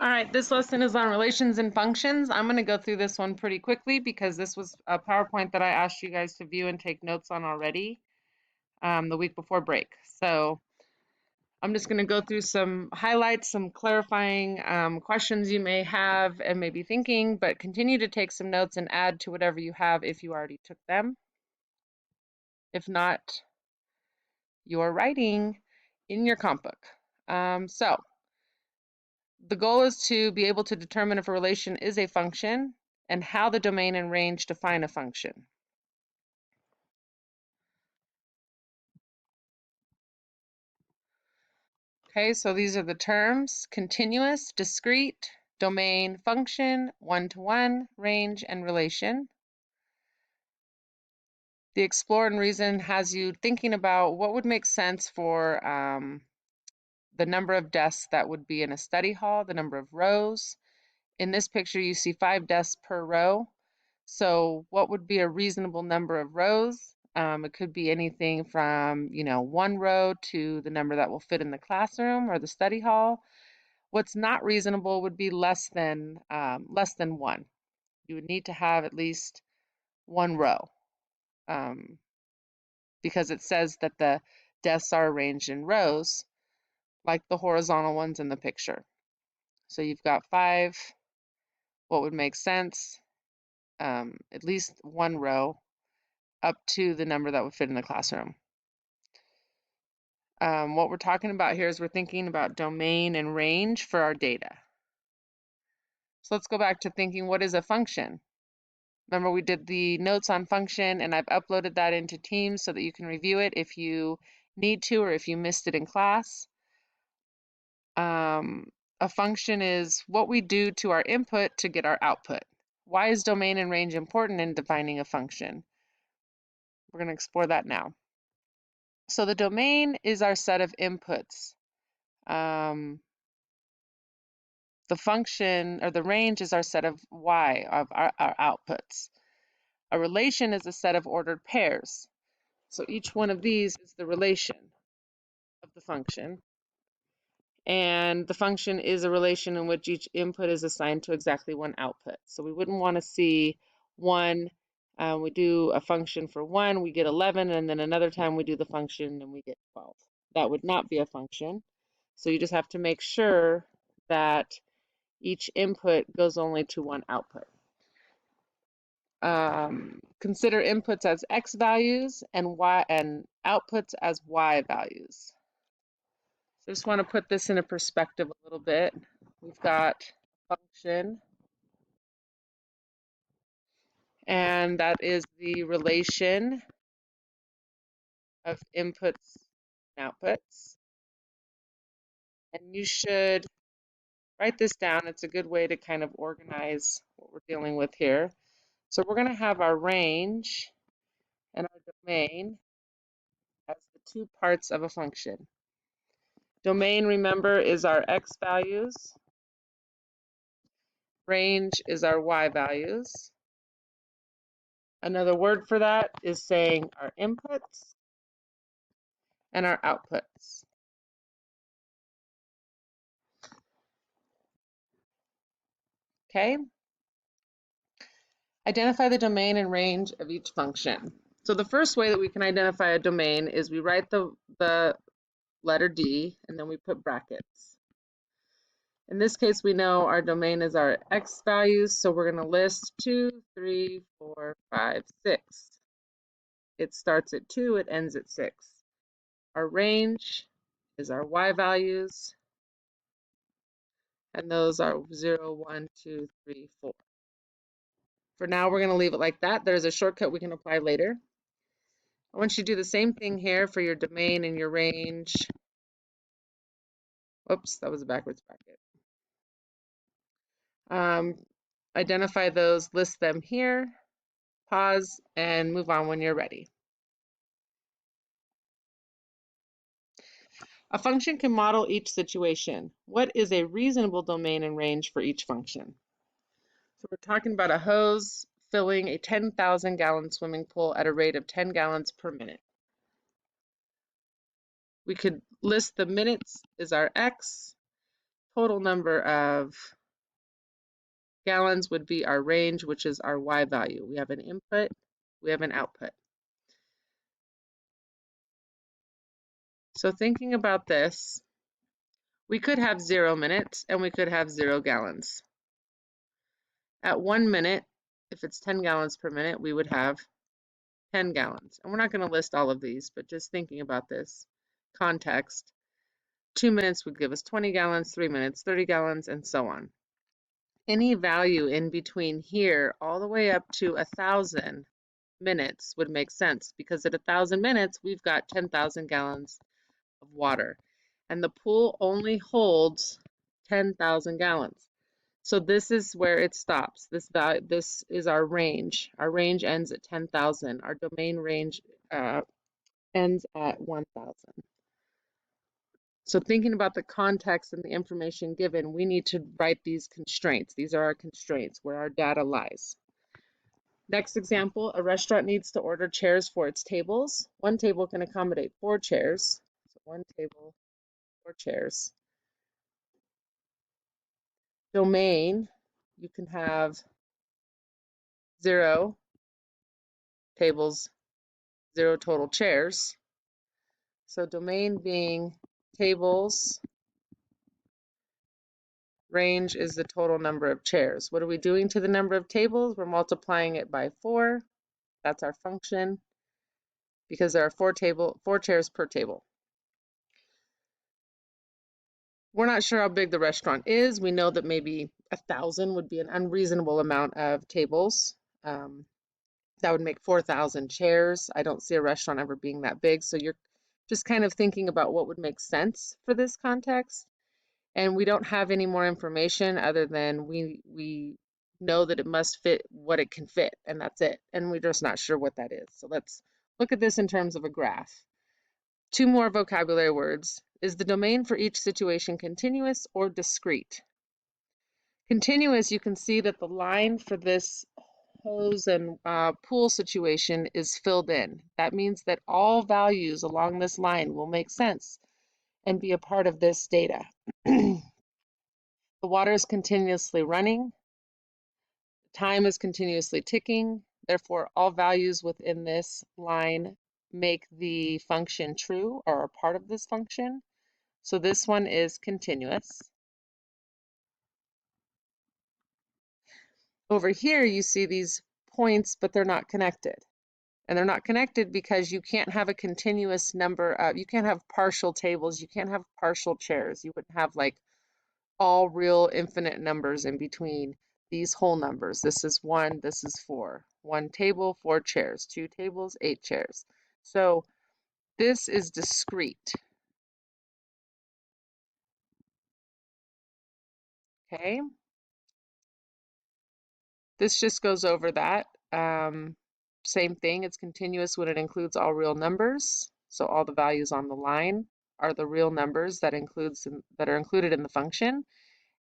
All right, this lesson is on relations and functions. I'm going to go through this one pretty quickly because this was a PowerPoint that I asked you guys to view and take notes on already the week before break. So I'm just going to go through some highlights, some clarifying questions you may have and may be thinking, but continue to take some notes and add to whatever you have if you already took them. If not, you're writing in your comp book. So the goal is to be able to determine if a relation is a function and how the domain and range define a function. Okay, so these are the terms: continuous, discrete, domain, function, one-to-one, range, and relation. The explore and reason has you thinking about what would make sense for the number of desks that would be in a study hall, the number of rows. In this picture, you see 5 desks per row. So what would be a reasonable number of rows? It could be anything from, 1 row to the number that will fit in the classroom or the study hall. What's not reasonable would be less than 1. You would need to have at least 1 row because it says that the desks are arranged in rows, like the horizontal ones in the picture. So you've got 5. What would make sense? At least 1 row up to the number that would fit in the classroom. What we're talking about here is we're thinking about domain and range for our data. So let's go back to thinking, what is a function? Remember, we did the notes on function, and I've uploaded that into Teams so that you can review it if you need to or if you missed it in class. A function is what we do to our input to get our output. Why is domain and range important in defining a function? We're going to explore that now. So the domain is our set of inputs. The function or the range is our set of y, of our outputs. A relation is a set of ordered pairs. So each one of these is the relation of the function. And the function is a relation in which each input is assigned to exactly 1 output. So we wouldn't want to see 1, we do a function for 1, we get 11, and then another time we do the function and we get 12. That would not be a function. So you just have to make sure that each input goes only to 1 output. Consider inputs as x values and y and outputs as y values. So I just want to put this in a perspective a little bit. We've got a function, and that is the relation of inputs and outputs. And you should write this down. It's a good way to kind of organize what we're dealing with here. So we're going to have our range and our domain as the 2 parts of a function. Domain, remember, is our x values. Range is our y values. Another word for that is saying our inputs and our outputs. Okay? Identify the domain and range of each function. So the first way that we can identify a domain is we write the letter D and then we put brackets. In this case, we know our domain is our x values, so we're going to list 2, 3, 4, 5, 6. It starts at 2, it ends at 6. Our range is our y values, and those are 0, 1, 2, 3, 4. For now, we're going to leave it like that. There's a shortcut we can apply later. I want you to do the same thing here for your domain and your range. Oops, that was a backwards bracket. Identify those, list them here, pause, and move on when you're ready. A function can model each situation. What is a reasonable domain and range for each function? So we're talking about a hose filling a 10,000-gallon swimming pool at a rate of 10 gallons per minute. We could list the minutes is our x, total number of Gallons would be our range, which is our Y value. We have an input, we have an output. So thinking about this, we could have 0 minutes and we could have 0 gallons. At 1 minute, if it's 10 gallons per minute, we would have 10 gallons. And we're not going to list all of these, but just thinking about this context, 2 minutes would give us 20 gallons, 3 minutes, 30 gallons, and so on. Any value in between here all the way up to 1,000 minutes would make sense, because at 1,000 minutes, we've got 10,000 gallons of water. And the pool only holds 10,000 gallons. So this is where it stops. This is our range. Our range ends at 10,000. Our domain range ends at 1,000. So thinking about the context and the information given, we need to write these constraints. These are our constraints where our data lies. Next example, a restaurant needs to order chairs for its tables. One table can accommodate 4 chairs. So 1 table, 4 chairs. Domain, you can have 0 tables, 0 total chairs. So domain being tables, range is the total number of chairs. What are we doing to the number of tables? We're multiplying it by 4. That's our function, because there are 4 chairs per table. We're not sure how big the restaurant is. We know that maybe 1,000 would be an unreasonable amount of tables. That would make 4,000 chairs. I don't see a restaurant ever being that big. So you're just kind of thinking about what would make sense for this context. And we don't have any more information other than we know that it must fit what it can fit, and that's it. And we're just not sure what that is. So let's look at this in terms of a graph. 2 more vocabulary words. Is the domain for each situation continuous or discrete? Continuous, you can see that the line for this hose and pool situation is filled in. That means that all values along this line will make sense and be a part of this data. The water is continuously running. Time is continuously ticking. Therefore, all values within this line make the function true or are part of this function. So this one is continuous. Over here, you see these points, but they're not connected. And they're not connected because you can't have a continuous number of, you can't have partial tables, you can't have partial chairs. You wouldn't have like all real infinite numbers in between these whole numbers. This is 1, this is 4. 1 table, 4 chairs. 2 tables, 8 chairs. So this is discrete. Okay. This just goes over that. Same thing, it's continuous when it includes all real numbers. So all the values on the line are the real numbers that are included in the function.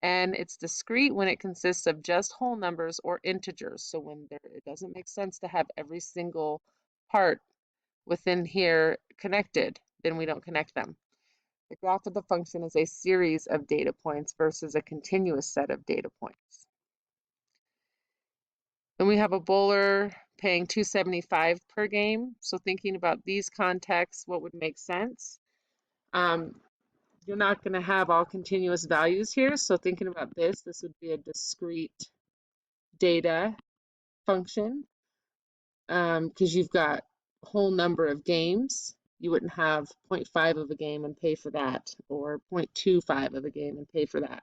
And it's discrete when it consists of just whole numbers or integers. So when it doesn't make sense to have every single part within here connected, then we don't connect them. The graph of the function is a series of data points versus a continuous set of data points. Then we have a bowler paying $275 per game. So thinking about these contexts, what would make sense? You're not going to have all continuous values here. So thinking about this would be a discrete data function, because you've got a whole number of games. You wouldn't have 0.5 of a game and pay for that, or 0.25 of a game and pay for that.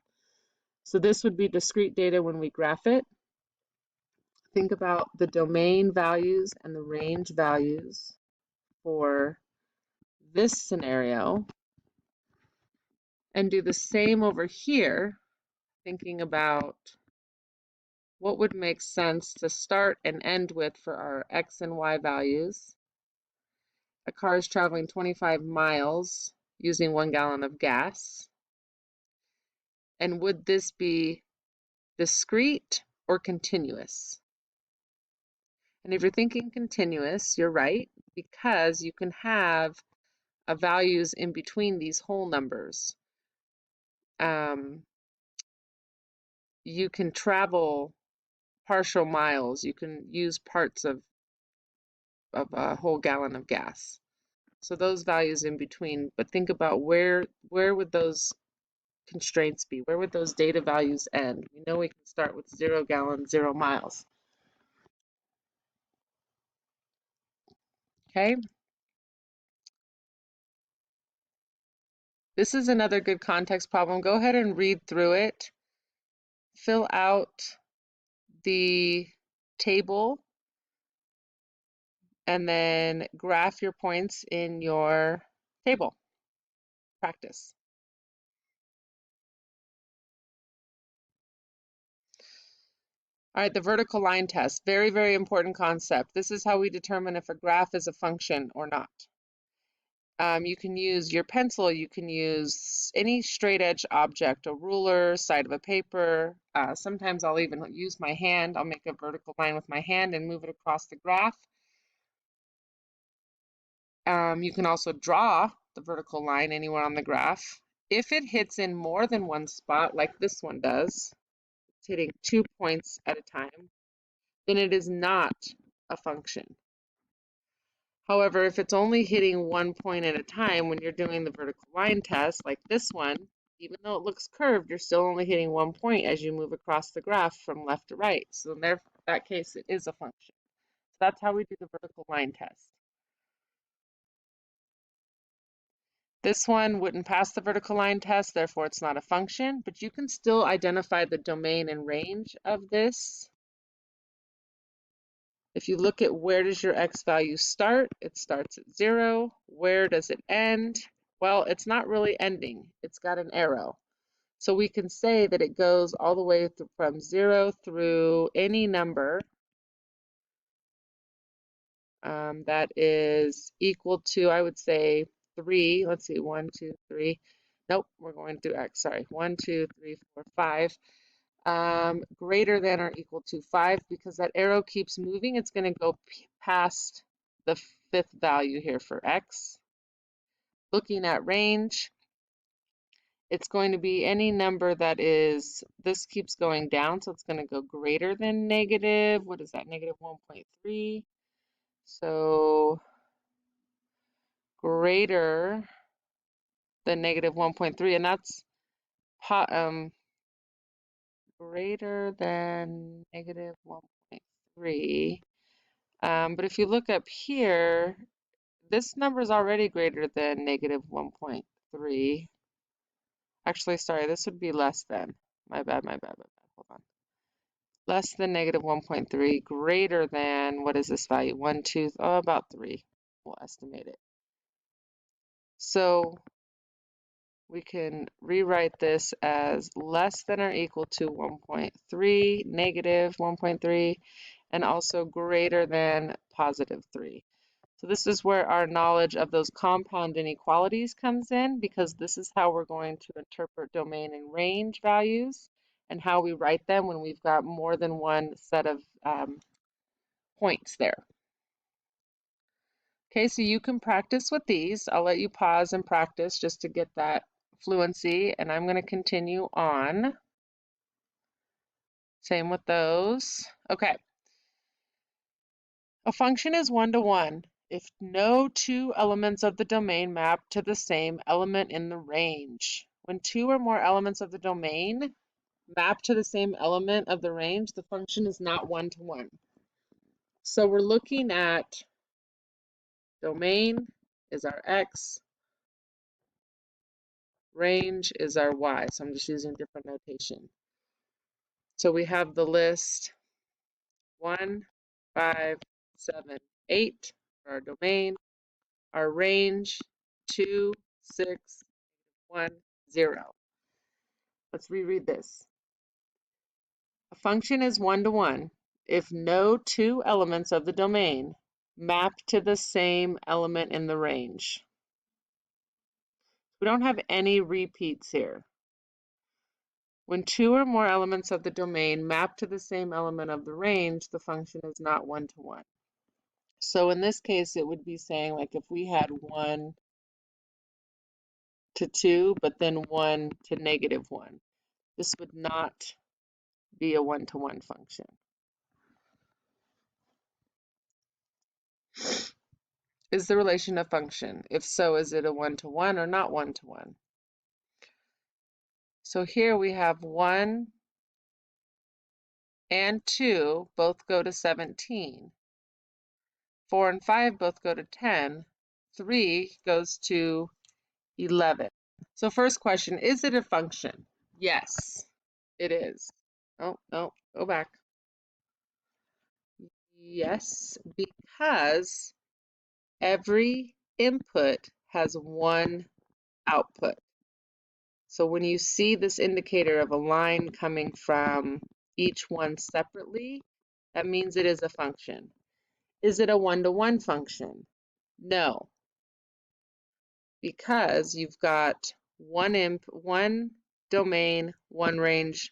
So this would be discrete data when we graph it. Think about the domain values and the range values for this scenario, and do the same over here, thinking about what would make sense to start and end with for our X and Y values. A car is traveling 25 miles using 1 gallon of gas. And would this be discrete or continuous? And if you're thinking continuous, you're right, because you can have values in between these whole numbers. you can travel partial miles. You can use parts of a whole gallon of gas. So those values in between, but think about where would those constraints be? Where would those data values end? We know we can start with 0 gallons, 0 miles. Okay. This is another good context problem. Go ahead and read through it. Fill out the table and then graph your points in your table. Practice. All right, the vertical line test. Very, very important concept. This is how we determine if a graph is a function or not. You can use your pencil, you can use any straight edge object, a ruler, side of a paper. Sometimes I'll even use my hand. I'll make a vertical line with my hand and move it across the graph. You can also draw the vertical line anywhere on the graph. If it hits in more than one spot, like this one does, it's hitting 2 points at a time, then it is not a function. However, if it's only hitting 1 point at a time when you're doing the vertical line test, like this one, even though it looks curved, you're still only hitting 1 point as you move across the graph from left to right. So in that case, it is a function. So that's how we do the vertical line test. This one wouldn't pass the vertical line test, therefore it's not a function, but you can still identify the domain and range of this. If you look at where does your x value start, it starts at 0. Where does it end? Well, it's not really ending. It's got an arrow. So we can say that it goes all the way from 0 through any number that is equal to, I would say, 3. Let's see, 1, 2, 3. Nope, we're going to do x. Sorry, 1, 2, 3, 4, 5. Greater than or equal to 5, because that arrow keeps moving. It's going to go past the 5th value here for x. Looking at range, it's going to be any number that is, this keeps going down, so it's going to go greater than negative, what is that, negative 1.3. So greater than negative 1.3, and that's greater than negative 1.3. But if you look up here, this number is already greater than negative 1.3. Actually, sorry, this would be less than. My bad. Hold on. Less than negative 1.3, greater than, what is this value? 1, 2, oh, about 3. We'll estimate it. So we can rewrite this as less than or equal to 1.3, negative 1.3, and also greater than positive 3. So this is where our knowledge of those compound inequalities comes in, because this is how we're going to interpret domain and range values and how we write them when we've got more than one set of points there. Okay, so you can practice with these. I'll let you pause and practice just to get that fluency, and I'm going to continue on. Same with those. Okay. A function is one-to-one if no two elements of the domain map to the same element in the range. When two or more elements of the domain map to the same element of the range, the function is not one-to-one. So we're looking at domain is our x, range is our y. So I'm just using different notation. So we have the list 1, 5, 7, 8 for our domain. Our range 2, 6, 1, 0. Let's reread this. A function is one-to-one if no two elements of the domain map to the same element in the range. We don't have any repeats here. When two or more elements of the domain map to the same element of the range, the function is not one-to-one. So in this case, it would be saying, like, if we had 1 to 2, but then 1 to negative 1, this would not be a one-to-one function? Is the relation a function? If so, is it a one-to-one or not one-to-one? So here we have 1 and 2 both go to 17. 4 and 5 both go to 10. 3 goes to 11. So first question, is it a function? Yes, it is. Oh, no, go back. Yes, because every input has one output. So when you see this indicator of a line coming from each one separately, that means it is a function. Is it a one-to-one function? No, because you've got one domain, one range,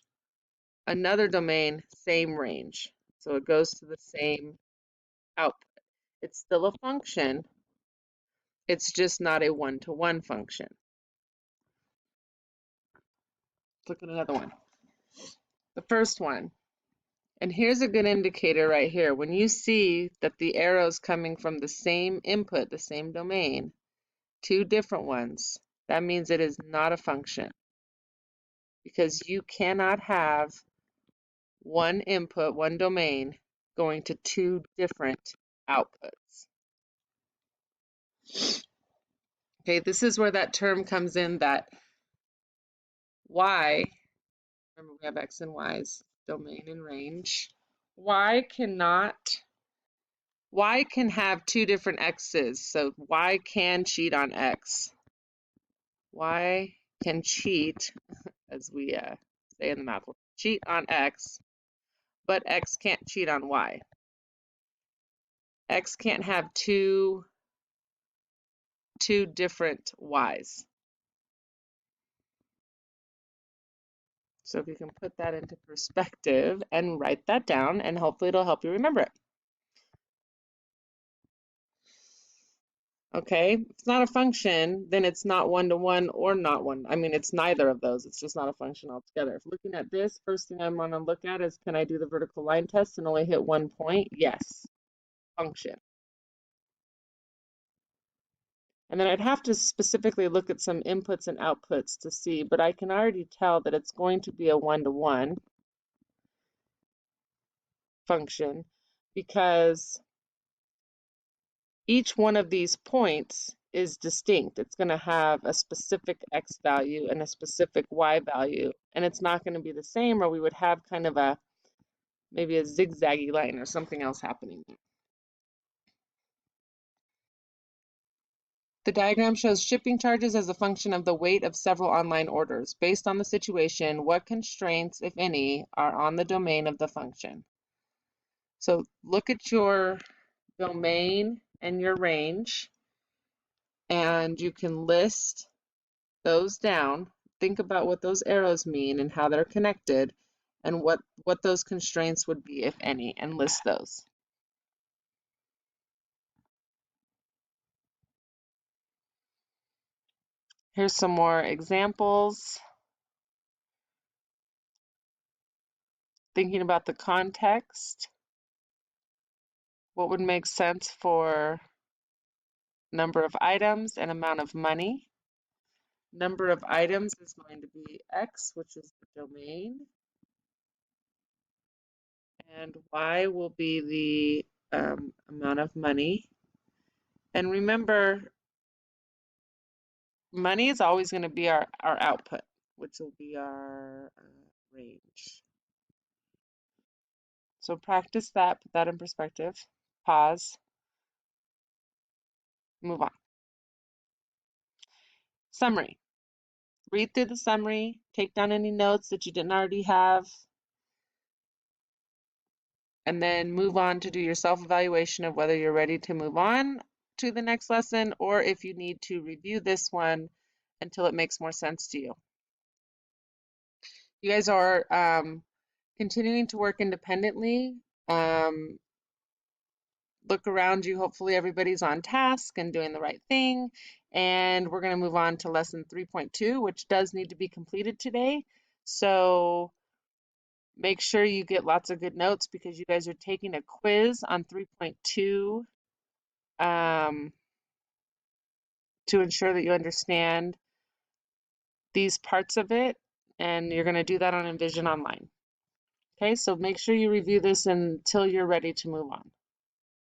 another domain, same range. So it goes to the same output. It's still a function. It's just not a one-to-one function. Let's look at another one. The first one. And here's a good indicator right here. When you see that the arrow's coming from the same input, the same domain, two different ones, that means it is not a function. Because you cannot have one input, one domain, going to two different outputs. Okay, this is where that term comes in, that y, remember we have x and y's, domain and range. Y can have two different x's, so y can cheat on x. Y can cheat, as we say in the math, cheat on x, but x can't cheat on y. X can't have two different y's. So if you can put that into perspective and write that down, and hopefully it'll help you remember it. Okay, if it's not a function, then it's not one-to-one or not one. I mean, it's neither of those. It's just not a function altogether. If looking at this, first thing I'm going to look at is, can I do the vertical line test and only hit 1 point? Yes, function. And then I'd have to specifically look at some inputs and outputs to see, but I can already tell that it's going to be a one-to-one function because each one of these points is distinct. It's going to have a specific x value and a specific y value, and it's not going to be the same, or we would have kind of a maybe a zigzaggy line or something else happening. The diagram shows shipping charges as a function of the weight of several online orders. Based on the situation, what constraints, if any, are on the domain of the function? So look at your domain and your range, and you can list those down. Think about what those arrows mean and how they're connected, and what those constraints would be, if any, and list those. Here's some more examples. Thinking about the context, what would make sense for number of items and amount of money? Number of items is going to be X, which is the domain, and Y will be the amount of money. And remember, money is always going to be our output, which will be our range. So practice that, put that in perspective, pause, move on. Summary. Read through the summary, take down any notes that you didn't already have, and then move on to do your self-evaluation of whether you're ready to move on to the next lesson, or if you need to review this one until it makes more sense to you. You guys are continuing to work independently. Look around you. Hopefully everybody's on task and doing the right thing. And we're going to move on to lesson 3.2, which does need to be completed today. So Make sure you get lots of good notes because you guys are taking a quiz on 3.2 to ensure that you understand these parts of it, and you're going to do that on Envision Online. Okay, so make sure you review this until you're ready to move on.